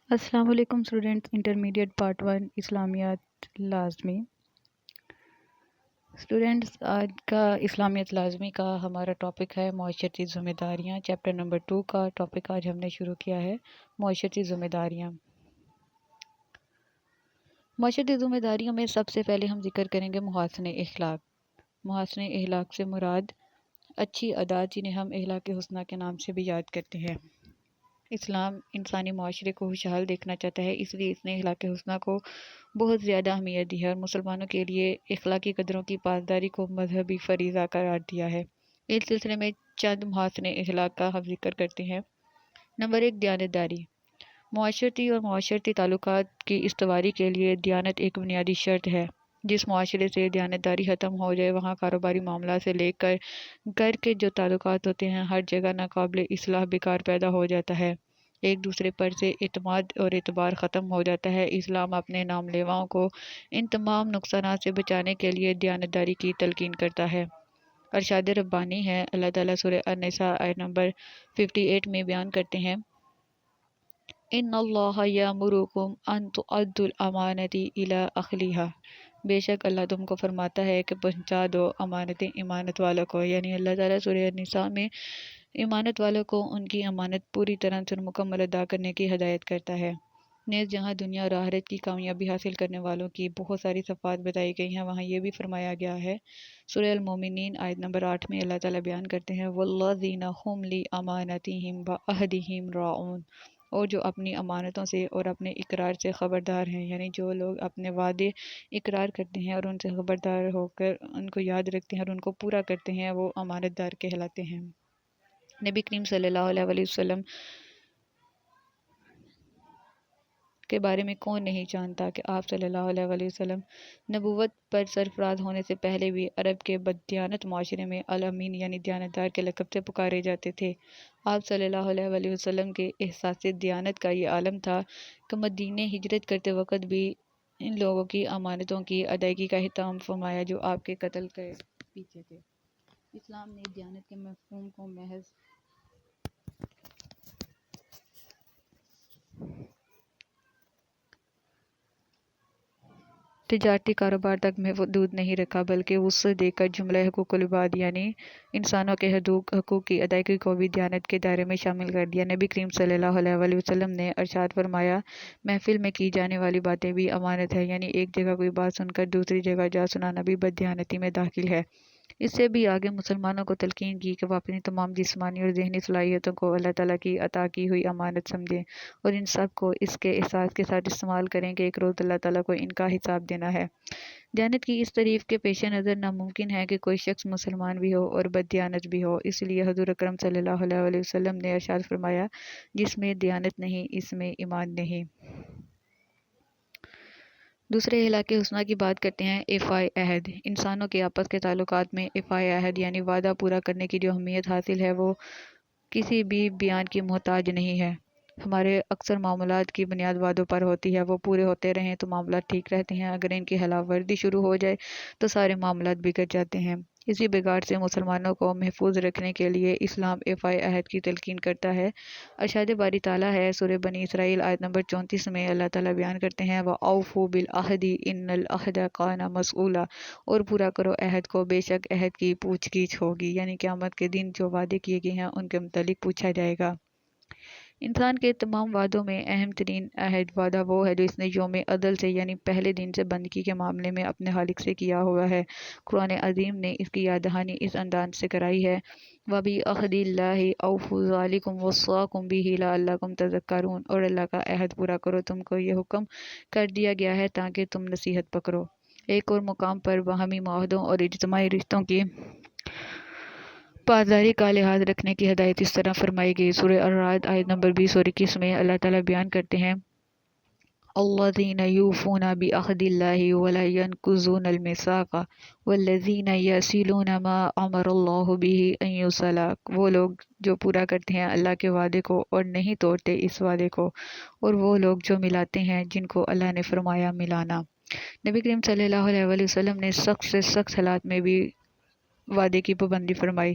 السلام علیکم students, intermediate part 1 اسلامیات لازمی اسٹوڈینٹس، آج کا اسلامیات لازمی کا ہمارا ٹاپک ہے معاشرتی ذمہ داریاں۔ چیپٹر نمبر 2 کا ٹاپک آج ہم نے شروع کیا ہے معاشرتی ذمہ داریاں۔ معاشرتی ذمہ داریوں میں سب سے پہلے ہم ذکر کریں گے محاسن اخلاق۔ محاسن اخلاق سے مراد اچھی عادات جنہیں ہم اخلاق حسنہ کے نام سے بھی یاد کرتے ہیں۔ اسلام انسانی معاشرے کو خوشحال دیکھنا چاہتا ہے، اس لیے اس نے اخلاق حسنہ کو بہت زیادہ اہمیت دی ہے اور مسلمانوں کے لیے اخلاقی قدروں کی پاسداری کو مذہبی فریضہ قرار دیا ہے۔ اس سلسلے میں چند محاسن اخلاق کا ہم ذکر کرتے ہیں۔ نمبر 1، دیانتداری۔ معاشرتی اور معاشرتی تعلقات کی استواری کے لیے دیانت ایک بنیادی شرط ہے۔ جس معاشرے سے دیانتداری ختم ہو جائے، وہاں کاروباری معاملات سے لے کر گھر کے جو تعلقات ہوتے ہیں، ہر جگہ ناقابل اصلاح بیکار پیدا ہو جاتا ہے۔ ایک دوسرے پر سے اعتماد اور اعتبار ختم ہو جاتا ہے۔ اسلام اپنے نام لیواؤں کو ان تمام نقصانات سے بچانے کے لیے دیانتداری کی تلقین کرتا ہے۔ ارشاد ربانی ہے، اللہ تعالیٰ سورہ النساء آیت نمبر 58 میں بیان کرتے ہیں، ان اللہ یامرکم ان تؤدوا الامانات الی اہلها۔ بے شک اللہ تم کو فرماتا ہے کہ پہنچا دو امانتیں امانت والوں کو، یعنی اللہ تعالیٰ سورہ النساء میں امانت والوں کو ان کی امانت پوری طرح سے مکمل ادا کرنے کی ہدایت کرتا ہے۔ نیز جہاں دنیا اور آخرت کی کامیابی حاصل کرنے والوں کی بہت ساری صفات بتائی گئی ہیں، وہاں یہ بھی فرمایا گیا ہے۔ سورہ المومنین آیت نمبر 8 میں اللہ تعالیٰ بیان کرتے ہیں، والذین ھم لاماناتہم وعہدہم راعون۔ اور جو اپنی امانتوں سے اور اپنے اقرار سے خبردار ہیں، یعنی جو لوگ اپنے وعدے اقرار کرتے ہیں اور ان سے خبردار ہو کر ان کو یاد رکھتے ہیں اور ان کو پورا کرتے ہیں، وہ امانت دار کہلاتے ہیں۔ نبی کریم صلی اللہ علیہ وسلم کے بارے میں کون نہیں جانتا کہ آپ صلی اللہ علیہ وسلم نبوت پر سرفراز ہونے سے پہلے بھی عرب کے بددیانت معاشرے میں الامین یعنی دیانتدار کے لقب سے پکارے جاتے تھے۔ آپ صلی اللہ علیہ وسلم کے احساس دیانت کا یہ عالم تھا کہ مدینہ ہجرت کرتے وقت بھی ان لوگوں کی امانتوں کی ادائیگی کا اہتمام فرمایا جو آپ کے قتل کے پیچھے تھے۔ اسلام نے دیانت کے مفہوم کو محض تجارتی کاروبار تک محدود نہیں رکھا، بلکہ وسعت دے کر جملہ حقوق العباد یعنی انسانوں کے حقوق کی ادائیگی کو بھی دیانت کے دائرے میں شامل کر دیا۔ نبی کریم صلی اللہ علیہ وسلم نے ارشاد فرمایا، محفل میں کی جانے والی باتیں بھی امانت ہے، یعنی ایک جگہ کوئی بات سن کر دوسری جگہ جا سنانا بھی بددیانتی میں داخل ہے۔ اس سے بھی آگے مسلمانوں کو تلقین کی کہ وہ اپنی تمام جسمانی اور ذہنی صلاحیتوں کو اللہ تعالیٰ کی عطا کی ہوئی امانت سمجھیں اور ان سب کو اس کے احساس کے ساتھ استعمال کریں کہ ایک روز اللہ تعالیٰ کو ان کا حساب دینا ہے۔ دیانت کی اس تعریف کے پیش نظر ناممکن ہے کہ کوئی شخص مسلمان بھی ہو اور بددیانت بھی ہو، اس لیے حضور اکرم صلی اللہ علیہ وسلم نے ارشاد فرمایا، جس میں دیانت نہیں اس میں ایمان نہیں۔ دوسرے اخلاق حسنہ کی بات کرتے ہیں، ایفائے عہد۔ انسانوں کے آپس کے تعلقات میں ایفائے عہد یعنی وعدہ پورا کرنے کی جو اہمیت حاصل ہے، وہ کسی بھی بیان کی محتاج نہیں ہے۔ ہمارے اکثر معاملات کی بنیاد وعدوں پر ہوتی ہے، وہ پورے ہوتے رہیں تو معاملات ٹھیک رہتے ہیں، اگر ان کی خلاف ورزی شروع ہو جائے تو سارے معاملات بگڑ جاتے ہیں۔ اسی بگاڑ سے مسلمانوں کو محفوظ رکھنے کے لیے اسلام ایفائے عہد کی تلقین کرتا ہے۔ ارشاد باری تعالیٰ ہے، سورہ بنی اسرائیل آیت نمبر 34 میں اللہ تعالیٰ بیان کرتے ہیں، وَأَوْفُوا بِالْعَہْدِ إِنَّ الْعَہْدَ كَانَ مَسْئُولًا۔ اور پورا کرو عہد کو، بے شک عہد کی پوچھ گچھ ہوگی، یعنی قیامت کے دن جو وعدے کیے گئے ہیں ان کے متعلق پوچھا جائے گا۔ انسان کے تمام وعدوں میں اہم ترین عہد وعدہ وہ ہے جو اس نے یوم عدل سے یعنی پہلے دن سے بندگی کے معاملے میں اپنے خالق سے کیا ہوا ہے۔ قرآن عظیم نے اس کی یاد دہانی اس انداز سے کرائی ہے، وَبِعَہْدِ اللَّهِ أَوْفُوا ذَلِكُمْ وَصَّاكُمْ بِهِ لَعَلَّكُمْ تَذَكَّرُونَ۔ اور اللہ کا عہد پورا کرو، تم کو یہ حکم کر دیا گیا ہے تاکہ تم نصیحت پکڑو۔ ایک اور مقام پر باہمی معاہدوں اور اجتماعی رشتوں کی پاسداری کا لحاظ رکھنے کی ہدایت اس طرح فرمائی گئی۔ سورہ الرعد آیت نمبر 20 اور 21 میں اللہ تعالیٰ بیان کرتے ہیں، الذین یوفون بعہد اللہ ولا ینقضون المثاق والذین یصلون ما امر اللہ بہ ان یوصل۔ وہ لوگ جو پورا کرتے ہیں اللہ کے وعدے کو اور نہیں توڑتے اس وعدے کو، اور وہ لوگ جو ملاتے ہیں جن کو اللہ نے فرمایا ملانا۔ نبی کریم صلی اللہ علیہ وسلم نے سخت سے سخت حالات میں بھی وعدے کی پابندی فرمائی۔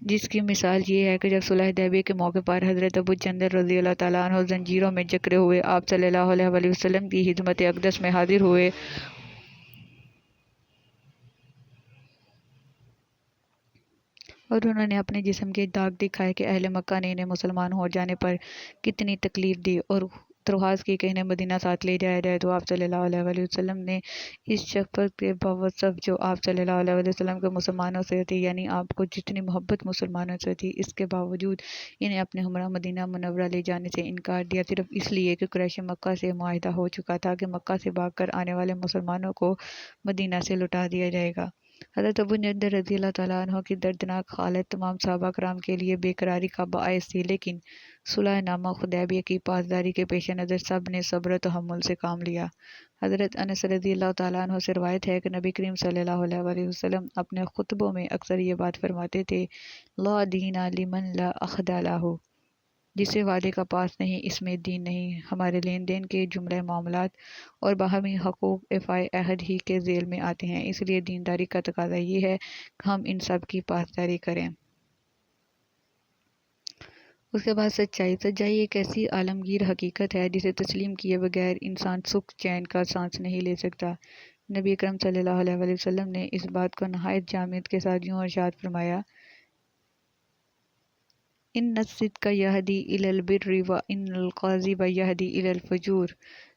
جس کی مثال یہ ہے کہ جب صلح حدیبیہ کے موقع پر حضرت ابو جندل رضی اللہ تعالیٰ عنہ زنجیروں میں جکڑے ہوئے آپ صلی اللہ علیہ وآلہ وسلم کی خدمت اقدس میں حاضر ہوئے اور انہوں نے اپنے جسم کے داغ دکھائے کہ اہل مکہ نے انہیں مسلمان ہو جانے پر کتنی تکلیف دی، اور درخواست کی کہ انہیں مدینہ ساتھ لے جایا جائے، تو آپ صلی اللہ علیہ وآلہ وسلم نے اس شفقت کے باوصف جو آپ صلی اللہ علیہ وآلہ وسلم کے مسلمانوں سے تھی، یعنی آپ کو جتنی محبت مسلمانوں سے تھی، اس کے باوجود انہیں اپنے ہمراہ مدینہ منورہ لے جانے سے انکار دیا، صرف اس لیے کہ قریش مکہ سے معاہدہ ہو چکا تھا کہ مکہ سے بھاگ کر آنے والے مسلمانوں کو مدینہ سے لوٹا دیا جائے گا۔ حضرت ابو جندل رضی اللہ تعالیٰ عنہ کی دردناک حالت تمام صحابہ کرام کے لیے بے قراری کا باعث تھی، لیکن صلح نامہ حدیبیہ کی پاسداری کے پیش نظر سب نے صبر و تحمل سے کام لیا۔ حضرت انس رضی اللہ تعالیٰ عنہ سے روایت ہے کہ نبی کریم صلی اللہ علیہ وآلہ وسلم اپنے خطبوں میں اکثر یہ بات فرماتے تھے، لا دین لمن لا عہد لہ، جسے وعدے کا پاس نہیں اس میں دین نہیں۔ ہمارے لین دین کے جملہ معاملات اور باہمی حقوق ایفائے عہد ہی کے ذیل میں آتے ہیں، اس لیے دینداری کا تقاضا یہ ہے کہ ہم ان سب کی پاسداری کریں۔ اس کے بعد سچائی ایک ایسی عالمگیر حقیقت ہے جسے تسلیم کیے بغیر انسان سکھ چین کا سانس نہیں لے سکتا۔ نبی اکرم صلی اللہ علیہ وآلہ وسلم نے اس بات کو نہایت جامعیت کے ساتھ یوں ارشاد فرمایا، ان الصدق یہدی الی البر وان الکذب یہدی الی الفجور،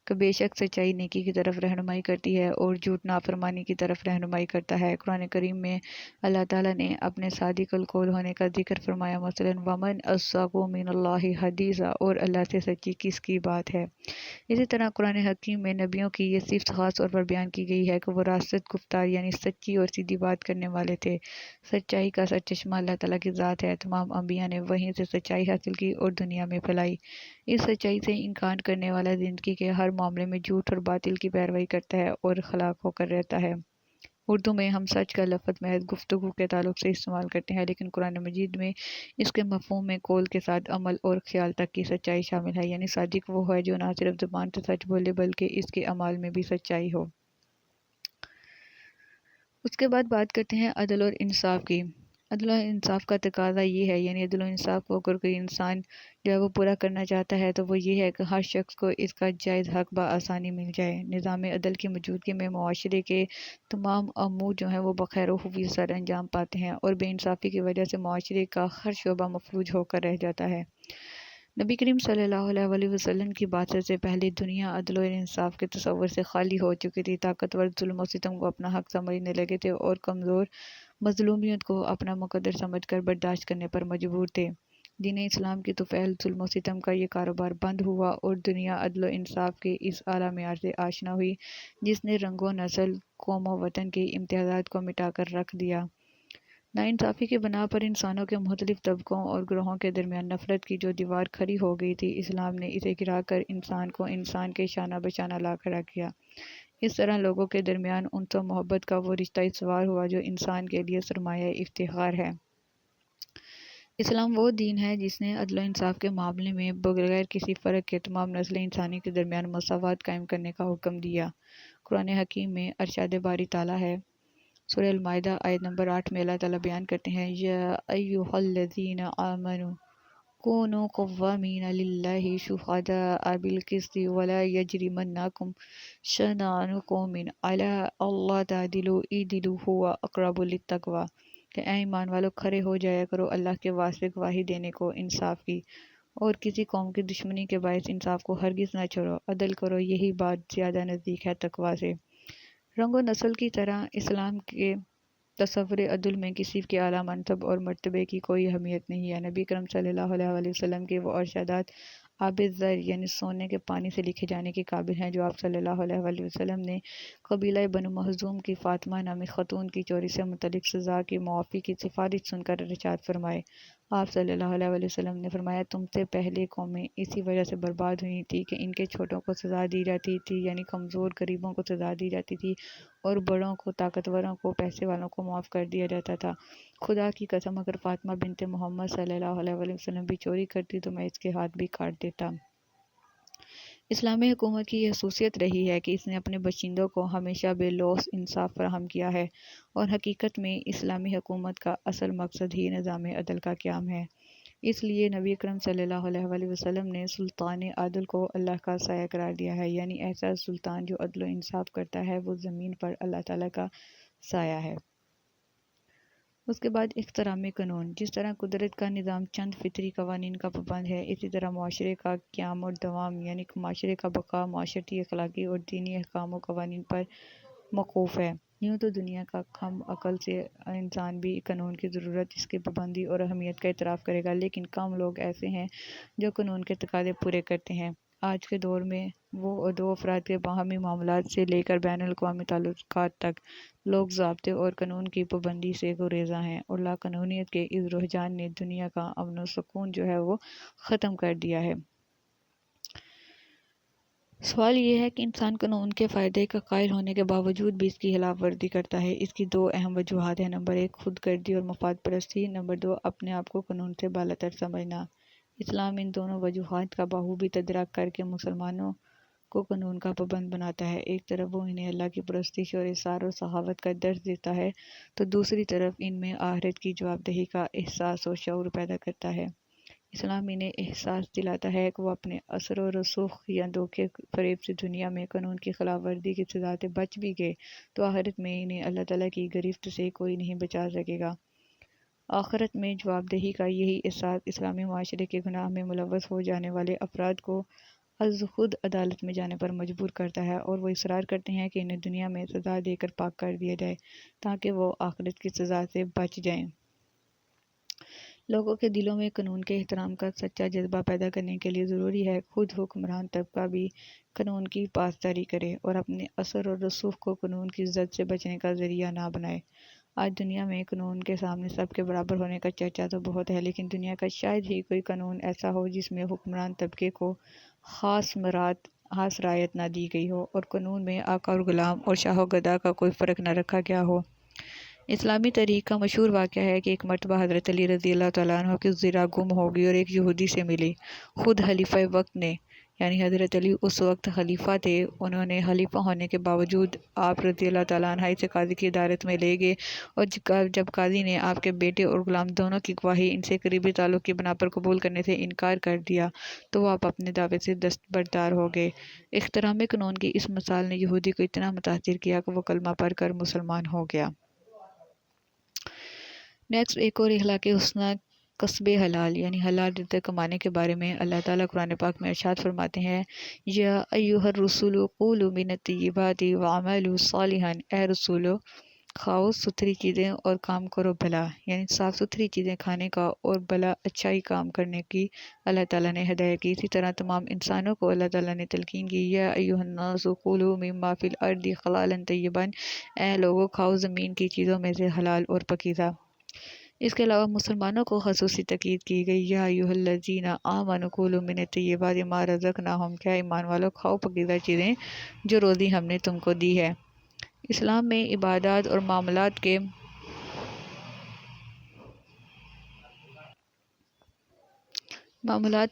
کہ بے شک سچائی نیکی کی طرف رہنمائی کرتی ہے اور جھوٹ نافرمانی کی طرف رہنمائی کرتا ہے۔ قرآن کریم میں اللہ تعالیٰ نے اپنے صادق القول ہونے کا ذکر فرمایا، مثلاً ومن اصدق من اللہ حدیثا، اور اللہ سے سچی کس کی بات ہے۔ اسی طرح قرآن حکیم میں نبیوں کی یہ صفت خاص طور پر بیان کی گئی ہے کہ وہ راست گفتار یعنی سچی اور سیدھی بات کرنے والے تھے۔ سچائی کا سرچشمہ اللہ تعالیٰ کی ذات ہے، تمام انبیاء نے وہیں سے سچائی حاصل کی اور دنیا میں پھیلائی۔ اس سچائی سے انکار کرنے والا زندگی کے ہر معاملے میں جھوٹ اور باطل کی پیروی کرتا ہے اور خلاق ہو کر رہتا ہے۔ اردو میں ہم سچ کا لفظ محض گفتگو کے تعلق سے استعمال کرتے ہیں، لیکن قرآن مجید میں اس کے مفہوم میں قول کے ساتھ عمل اور خیال تک کی سچائی شامل ہے، یعنی صادق وہ ہے جو نہ صرف زبان سے سچ بولے بلکہ اس کے اعمال میں بھی سچائی ہو۔ اس کے بعد بات کرتے ہیں عدل اور انصاف کی۔ عدل و انصاف کا تقاضا یہ ہے، یعنی عدل و انصاف کو اگر کوئی انسان جو ہے وہ پورا کرنا چاہتا ہے تو وہ یہ ہے کہ ہر شخص کو اس کا جائز حق بآسانی مل جائے۔ نظام عدل کی موجودگی میں معاشرے کے تمام امور جو ہیں وہ بخیر و حفیظ سر انجام پاتے ہیں، اور بے انصافی کی وجہ سے معاشرے کا ہر شعبہ مفلوج ہو کر رہ جاتا ہے۔ نبی کریم صلی اللہ علیہ وآلہ وسلم کی بعثت سے پہلے دنیا عدل و انصاف کے تصور سے خالی ہو چکی تھی۔ طاقتور ظلم و ستم کو اپنا حق سمجھنے لگے تھے اور کمزور مظلومیت کو اپنا مقدر سمجھ کر برداشت کرنے پر مجبور تھے۔ دین اسلام کی طفیل ظلم و ستم کا یہ کاروبار بند ہوا اور دنیا عدل و انصاف کے اس اعلیٰ معیار سے آشنا ہوئی جس نے رنگ و نسل، قوم و وطن کے امتیازات کو مٹا کر رکھ دیا۔ ناانصافی کی بنا پر انسانوں کے مختلف طبقوں اور گروہوں کے درمیان نفرت کی جو دیوار کھڑی ہو گئی تھی، اسلام نے اسے گرا کر انسان کو انسان کے شانہ بشانہ لا کھڑا کیا۔ اس طرح لوگوں کے درمیان انس و محبت کا وہ رشتہ استوار ہوا جو انسان کے لیے سرمایہ افتخار ہے۔ اسلام وہ دین ہے جس نے عدل و انصاف کے معاملے میں بغیر کسی فرق کے تمام نسل انسانی کے درمیان مساوات قائم کرنے کا حکم دیا۔ قرآن حکیم میں ارشاد باری تعالیٰ ہے، سورہ المائدہ آیت نمبر 8 میں اللہ تعالیٰ بیان کرتے ہیں، یا ایھا الذین آمنوا کونوا قوامین للہ شہداء بالقسط ولا یجرمنکم شنآن قوم علی الا تعدلوا اعدلوا ھو اقرب للتقوی، کہ اے ایمان والو کھڑے ہو جایا کرو اللہ کے واسطے گواہی دینے کو انصاف کی، اور کسی قوم کی دشمنی کے باعث انصاف کو ہرگز نہ چھوڑو، عدل کرو، یہی بات زیادہ نزدیک ہے تقوی سے۔ رنگ و نسل کی طرح اسلام کے تصور عدل میں کسی کے اعلیٰ منصب اور مرتبے کی کوئی اہمیت نہیں ہے۔ نبی کرم صلی اللہ علیہ وآلہ وسلم کے وہ ارشادات آب زر یعنی سونے کے پانی سے لکھے جانے کے قابل ہیں، جو آپ صلی اللہ علیہ وآلہ وسلم نے قبیلہ بنو مخزوم کی فاطمہ نامی خاتون کی چوری سے متعلق سزا کی معافی کی سفارش سن کر ارشاد فرمائے۔ آپ صلی اللہ علیہ وآلہ وسلم نے فرمایا، تم سے پہلے قومیں اسی وجہ سے برباد ہوئی تھی کہ ان کے چھوٹوں کو سزا دی جاتی تھی، یعنی کمزور غریبوں کو سزا دی جاتی تھی، اور بڑوں کو، طاقتوروں کو، پیسے والوں کو معاف کر دیا جاتا تھا۔ خدا کی قسم اگر فاطمہ بنت محمد صلی اللہ علیہ وآلہ وسلم بھی چوری کرتی تو میں اس کے ہاتھ بھی کاٹ دیتا۔ اسلامی حکومت کی یہ خصوصیت رہی ہے کہ اس نے اپنے باشندوں کو ہمیشہ بے لوث انصاف فراہم کیا ہے، اور حقیقت میں اسلامی حکومت کا اصل مقصد ہی نظام عدل کا قیام ہے۔ اس لیے نبی اکرم صلی اللہ علیہ وآلہ وسلم نے سلطان عادل کو اللہ کا سایہ قرار دیا ہے، یعنی ایسا سلطان جو عدل و انصاف کرتا ہے وہ زمین پر اللہ تعالیٰ کا سایہ ہے۔ اس کے بعد احترام قانون۔ جس طرح قدرت کا نظام چند فطری قوانین کا پابند ہے، اسی طرح معاشرے کا قیام اور دوام، یعنی معاشرے کا بقا، معاشرتی، اخلاقی اور دینی احکام و قوانین پر موقوف ہے۔ یوں تو دنیا کا کم عقل سے انسان بھی قانون کی ضرورت، اس کی پابندی اور اہمیت کا اعتراف کرے گا، لیکن کم لوگ ایسے ہیں جو قانون کے تقاضے پورے کرتے ہیں۔ آج کے دور میں وہ دو افراد کے باہمی معاملات سے لے کر بین الاقوامی تعلقات تک لوگ ضابطے اور قانون کی پابندی سے گریزاں ہیں، اور لا قانونیت کے اس رجحان نے دنیا کا امن و سکون جو ہے وہ ختم کر دیا ہے۔ سوال یہ ہے کہ انسان قانون کے فائدے کا قائل ہونے کے باوجود بھی اس کی خلاف ورزی کرتا ہے۔ اس کی دو اہم وجوہات ہیں: نمبر 1 خود غرضی اور مفاد پرستی، نمبر 2 اپنے آپ کو قانون سے بالاتر سمجھنا۔ اسلام ان دونوں وجوہات کا بخوبی تدارک کر کے مسلمانوں کو قانون کا پابند بناتا ہے۔ ایک طرف وہ انہیں اللہ کی پرستش اور احسان و سخاوت کا درس دیتا ہے، تو دوسری طرف ان میں آخرت کی جواب دہی کا احساس و شعور پیدا کرتا ہے۔ اسلام انہیں احساس دلاتا ہے کہ وہ اپنے اثر و رسوخ یا دھوکے فریب سے دنیا میں قانون کی خلاف ورزی کی سزا سے بچ بھی گئے تو آخرت میں انہیں اللہ تعالیٰ کی گرفت سے کوئی نہیں بچا سکے گا۔ آخرت میں جواب دہی کا یہی احساس اسلامی معاشرے کے گناہ میں ملوث ہو جانے والے افراد کو از خود عدالت میں جانے پر مجبور کرتا ہے، اور وہ اصرار کرتے ہیں کہ انہیں دنیا میں سزا دے کر پاک کر دیا جائے تاکہ وہ آخرت کی سزا سے بچ جائیں۔ لوگوں کے دلوں میں قانون کے احترام کا سچا جذبہ پیدا کرنے کے لیے ضروری ہے خود حکمران طبقہ بھی قانون کی پاسداری کرے اور اپنے اثر و رسوخ کو قانون کی زد سے بچنے کا ذریعہ نہ بنائے۔ آج دنیا میں قانون کے سامنے سب کے برابر ہونے کا چرچا تو بہت ہے، لیکن دنیا کا شاید ہی کوئی قانون ایسا ہو جس میں حکمران طبقے کو خاص رعایت نہ دی گئی ہو، اور قانون میں آقا اور غلام اور شاہ و گدا کا کوئی فرق نہ رکھا گیا ہو۔ اسلامی تاریخ کا مشہور واقعہ ہے کہ ایک مرتبہ حضرت علی رضی اللہ تعالیٰ عنہ کی زرہ گم ہو گئی اور ایک یہودی سے ملی۔ خود خلیفہ وقت نے، یعنی حضرت علی اس وقت خلیفہ تھے، انہوں نے خلیفہ ہونے کے باوجود آپ رضی اللہ تعالیٰ عنہ سے قاضی کی عدالت میں لے گئے، اور جب قاضی نے آپ کے بیٹے اور غلام دونوں کی گواہی ان سے قریبی تعلق کی بنا پر قبول کرنے سے انکار کر دیا تو وہ آپ اپنے دعوے سے دستبردار ہو گئے۔ احترام قانون کی اس مثال نے یہودی کو اتنا متاثر کیا کہ وہ کلمہ پڑھ کر مسلمان ہو گیا۔ نیکسٹ ایک اور اخلاق حسنہ کسب حلال، یعنی حلال رزق کمانے کے بارے میں اللہ تعالیٰ قرآن پاک میں ارشاد فرماتے ہیں: یا ایھا الرسول قولوا من الطیبات واعملوا صالحا، اے رسولو کھاؤ ستھری چیزیں اور کام کرو بھلا، یعنی صاف ستھری چیزیں کھانے کا اور بھلا اچھائی کام کرنے کی اللہ تعالیٰ نے ہدایت کی۔ اسی طرح تمام انسانوں کو اللہ تعالیٰ نے تلقین کی: یا ایھا الناس کلوا مما فی الارض حلالا طیبا، اے لوگو کھاؤ زمین کی چیزوں میں سے حلال اور پاکیزہ۔ اس کے علاوہ مسلمانوں کو خصوصی تاکید کی گئی: یا ایھا الذین آمنوا کلوا من الطیبات ما رزقناکم، کیا ایمان والو کھاؤ پاکیزہ چیزیں جو روزی ہم نے تم کو دی ہے۔ اسلام میں عبادات اور معاملات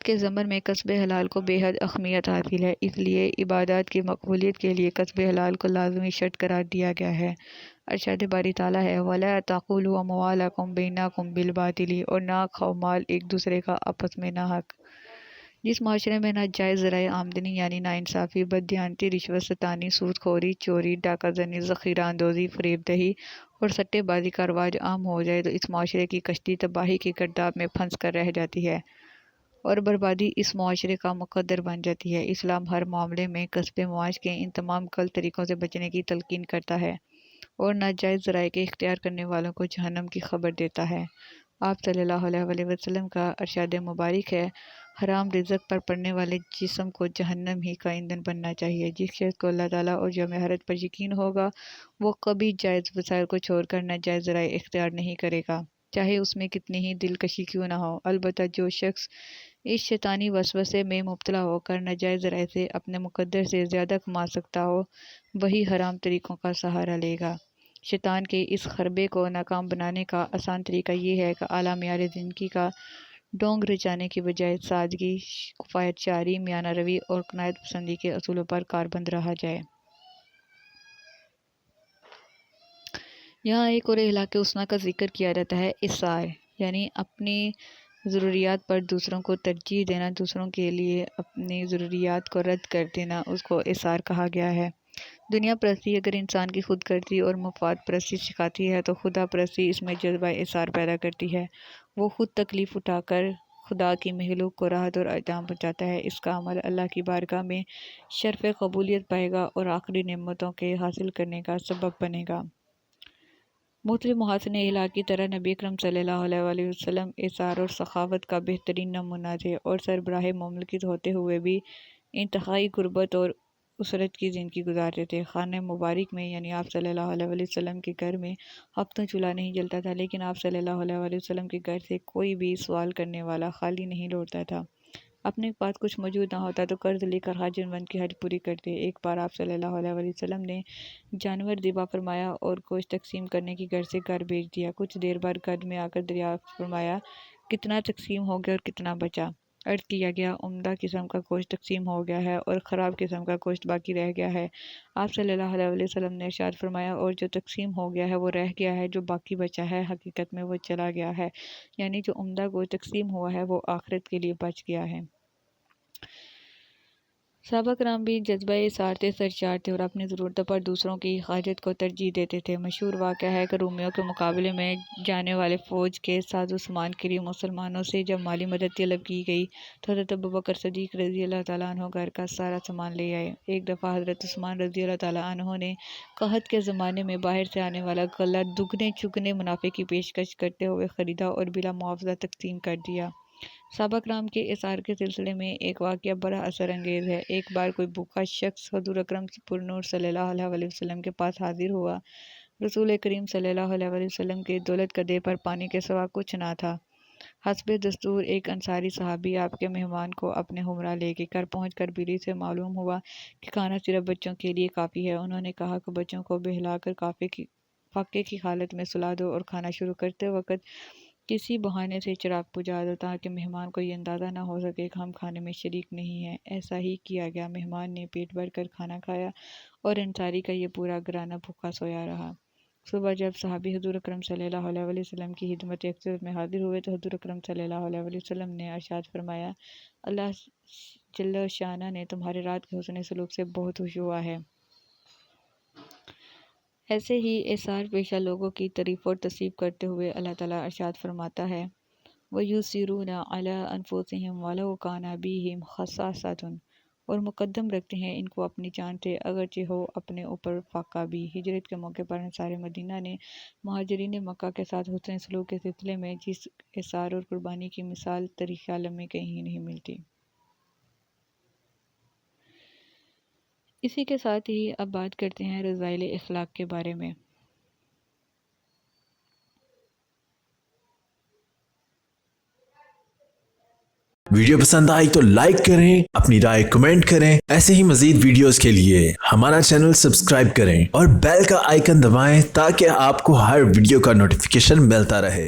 کے ضمن میں کسب حلال کو بے حد اہمیت حاصل ہے، اس لیے عبادات کی مقبولیت کے لیے کسب حلال کو لازمی شرط قرار دیا گیا ہے۔ ارشاد باری تعالیٰ ہے: وَلَا تَأْكُلُوا أَمْوَالَكُمْ بَيْنَكُمْ بِالْبَاطِلِ، اور نہ کھاؤ مال ایک دوسرے کا آپس میں ناحق۔ جس معاشرے میں ناجائز ذرائع آمدنی یعنی ناانصافی، بددیانتی، رشوت ستانی، سود خوری، چوری، ڈاکہ زنی، ذخیرہ اندوزی، فریب دہی اور سٹے بازی کا رواج عام ہو جائے تو اس معاشرے کی کشتی تباہی کی گرداب میں پھنس کر رہ جاتی ہے اور بربادی اس معاشرے کا مقدر بن جاتی ہے۔ اسلام ہر معاملے میں کسب معاش کے ان تمام غلط طریقوں سے بچنے کی تلقین کرتا ہے اور ناجائز ذرائع کے اختیار کرنے والوں کو جہنم کی خبر دیتا ہے۔ آپ صلی اللہ علیہ وآلہ وسلم کا ارشاد مبارک ہے: حرام رزق پر پڑنے والے جسم کو جہنم ہی کا ایندھن بننا چاہیے۔ جس شخص کو اللہ تعالیٰ اور یوم آخرت پر یقین ہوگا وہ کبھی جائز وسائل کو چھوڑ کر ناجائز ذرائع اختیار نہیں کرے گا، چاہے اس میں کتنی ہی دلکشی کیوں نہ ہو۔ البتہ جو شخص اس شیطانی وسوسے میں مبتلا ہو کر ناجائز ذرائع سے اپنے مقدر سے زیادہ کما سکتا ہو، وہی حرام طریقوں کا سہارا لے گا۔ شیطان کے اس حربے کو ناکام بنانے کا آسان طریقہ یہ ہے کہ اعلیٰ معیار زندگی کا ڈونگ رچانے کی بجائے سادگی، کفایت شعری، میانہ روی اور قناعت پسندی کے اصولوں پر کاربند رہا جائے۔ یہاں ایک اور اخلاق حسنہ کا ذکر کیا جاتا ہے، اِثار، یعنی اپنی ضروریات پر دوسروں کو ترجیح دینا، دوسروں کے لیے اپنی ضروریات کو رد کر دینا، اس کو اِثار کہا گیا ہے۔ دنیا پرستی اگر انسان کی خود گرزی اور مفاد پرستی سکھاتی ہے تو خدا پرستی اس میں جذبہ اِثار پیدا کرتی ہے۔ وہ خود تکلیف اٹھا کر خدا کی مخلوق کو راحت اور اطعام پہنچاتا ہے۔ اس کا عمل اللہ کی بارگاہ میں شرف قبولیت پائے گا اور آخری نعمتوں کے حاصل کرنے کا سبب بنے گا۔ مختلف محاسن اخلاق کی طرح نبی اکرم صلی اللہ علیہ وآلہ وسلم اثار اور سخاوت کا بہترین نمونہ تھے اور سربراہ مملکت ہوتے ہوئے بھی انتہائی غربت اور اسرت کی زندگی گزارتے تھے۔ خانہ مبارک میں یعنی آپ صلی اللہ علیہ وآلہ وسلم کے گھر میں ہفتوں چولہا نہیں جلتا تھا، لیکن آپ صلی اللہ علیہ وآلہ وسلم کے گھر سے کوئی بھی سوال کرنے والا خالی نہیں لوٹتا تھا۔ اپنے پاس کچھ موجود نہ ہوتا تو قرض لے کر حاجت مند کی حاجت پوری کرتے۔ ایک بار آپ صلی اللہ علیہ وآلہ وسلم نے جانور ذبح فرمایا اور گوشت تقسیم کرنے کی گھر سے گھر بھیج دیا۔ کچھ دیر بعد گھر میں آ کر دریافت فرمایا، کتنا تقسیم ہو گیا اور کتنا بچا؟ عرض کیا گیا، عمدہ قسم کا گوشت تقسیم ہو گیا ہے اور خراب قسم کا گوشت باقی رہ گیا ہے۔ آپ صلی اللہ علیہ وآلہ وسلم نے ارشاد فرمایا، اور جو تقسیم ہو گیا ہے وہ رہ گیا ہے، جو باقی بچا ہے حقیقت میں وہ چلا گیا ہے، یعنی جو عمدہ گوشت تقسیم ہوا ہے وہ آخرت کے لیے بچ گیا ہے۔ صحابہ کرام بھی جذبہ اثار سے سرشار تھے اور اپنی ضرورتوں پر دوسروں کی حاجت کو ترجیح دیتے تھے۔ مشہور واقعہ ہے کہ رومیوں کے مقابلے میں جانے والے فوج کے ساز و سامان کے لیے مسلمانوں سے جب مالی مدد طلب کی گئی تو حضرت ابوبکر صدیق رضی اللہ تعالیٰ عنہ گھر کا سارا سامان لے آئے۔ ایک دفعہ حضرت عثمان رضی اللہ تعالیٰ عنہ نے قحط کے زمانے میں باہر سے آنے والا غلہ دگنے چگنے منافع کی پیشکش کرتے ہوئے خریدا اور بلا معاوضہ تقسیم کر دیا۔ صحابہ کرام کے اثار کے سلسلے میں ایک واقعہ بڑا اثر انگیز ہے۔ ایک بار کوئی بھوکا شخص حضور اکرم پر نور صلی اللہ علیہ وآلہ وسلم کے پاس حاضر ہوا۔ رسول کریم صلی اللہ علیہ وآلہ وسلم کے دولت گدے پر پانی کے سوا کچھ نہ تھا۔ حسب دستور ایک انصاری صحابی آپ کے مہمان کو اپنے ہمراہ لے کے گھر پہنچ کر بیوی سے معلوم ہوا کہ کھانا صرف بچوں کے لیے کافی ہے۔ انہوں نے کہا کہ بچوں کو بہلا کر فاقے کی حالت میں سلا دو اور کھانا شروع کرتے وقت کسی بہانے سے چراغ بجھا دو تاکہ مہمان کو یہ اندازہ نہ ہو سکے کہ ہم کھانے میں شریک نہیں ہیں۔ ایسا ہی کیا گیا۔ مہمان نے پیٹ بھر کر کھانا کھایا اور انصاری کا یہ پورا گھرانہ بھوکا سویا رہا۔ صبح جب صحابی حضور اکرم صلی اللہ علیہ وآلہ وسلم کی خدمت اقدس میں حاضر ہوئے تو حضور اکرم صلی اللہ علیہ وآلہ وسلم نے ارشاد فرمایا، اللہ جل شانہ نے تمہارے رات کے حسن سلوک سے بہت خوش ہوا ہے۔ ایسے ہی اثار پیشہ لوگوں کی تعریف اور تصیف کرتے ہوئے اللہ تعالیٰ ارشاد فرماتا ہے، وَيُؤْثِرُونَ عَلَىٰ أَنفُسِهِمْ وَلَوْ كَانَ بِهِمْ خَصَاصَةٌ، اور مقدم رکھتے ہیں ان کو اپنی جان سے اگرچہ ہو اپنے اوپر فاقہ بھی۔ ہجرت کے موقع پر انصار مدینہ نے مہاجرین مکہ کے ساتھ حسن سلوک کے سلسلے میں جس اثار اور قربانی کی مثال تاریخ عالم میں کہیں نہیں ملتی۔ اسی کے ساتھ ہی اب بات کرتے ہیں رذائل اخلاق کے بارے میں۔ ویڈیو پسند آئی تو لائک کریں، اپنی رائے کمنٹ کریں۔ ایسے ہی مزید ویڈیوز کے لیے ہمارا چینل سبسکرائب کریں اور بیل کا آئیکن دبائیں تاکہ آپ کو ہر ویڈیو کا نوٹیفیکیشن ملتا رہے۔